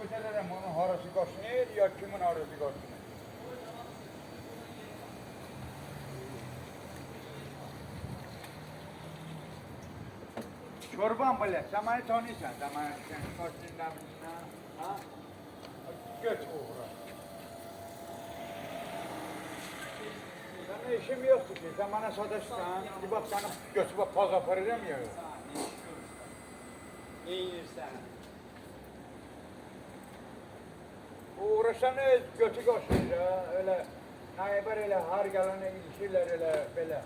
Ötələrim onun harası qaşınır, ya kimin harası qaşınır. Çorban böyle, sen beni tanıyorsan, sen kaşınır ne bileyim ha? Göç uğra. Benim işim yoktu ki, sen bana sadaşsan, bir bak sana göçübe paz aparacağım ya. Ne yiyirsən? Uğraşanı götü koşuyor ya, öyle naiber öyle har gelene ilişkiler öyle böyle.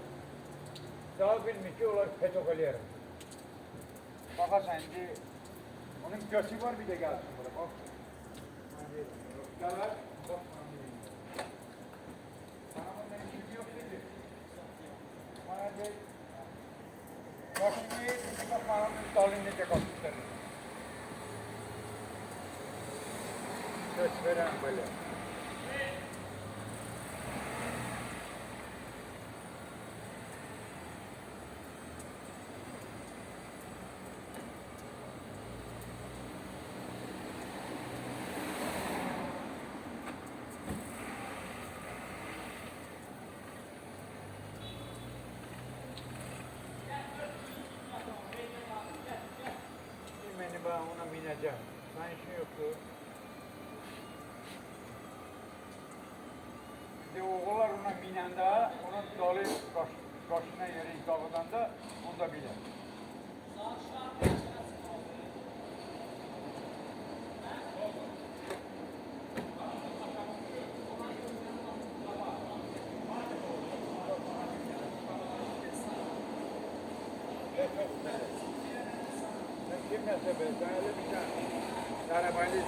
Daha bilmiş ki olar pedofilerim. Bakasan şimdi, onun götü var bir de gelsin buraya bak. Gelir, bak. Sana bundan işim yok dedi. Bana de, başını bir paranın dalını da kapatır. Göç veren böyle. Beni ben ona bineceğim. Sen işin yoktu. Bir de oğullar ona binende, onun dalı başına yeri dağıdan da onu da biner. Kim nasıl ben öyle bir tane arabayla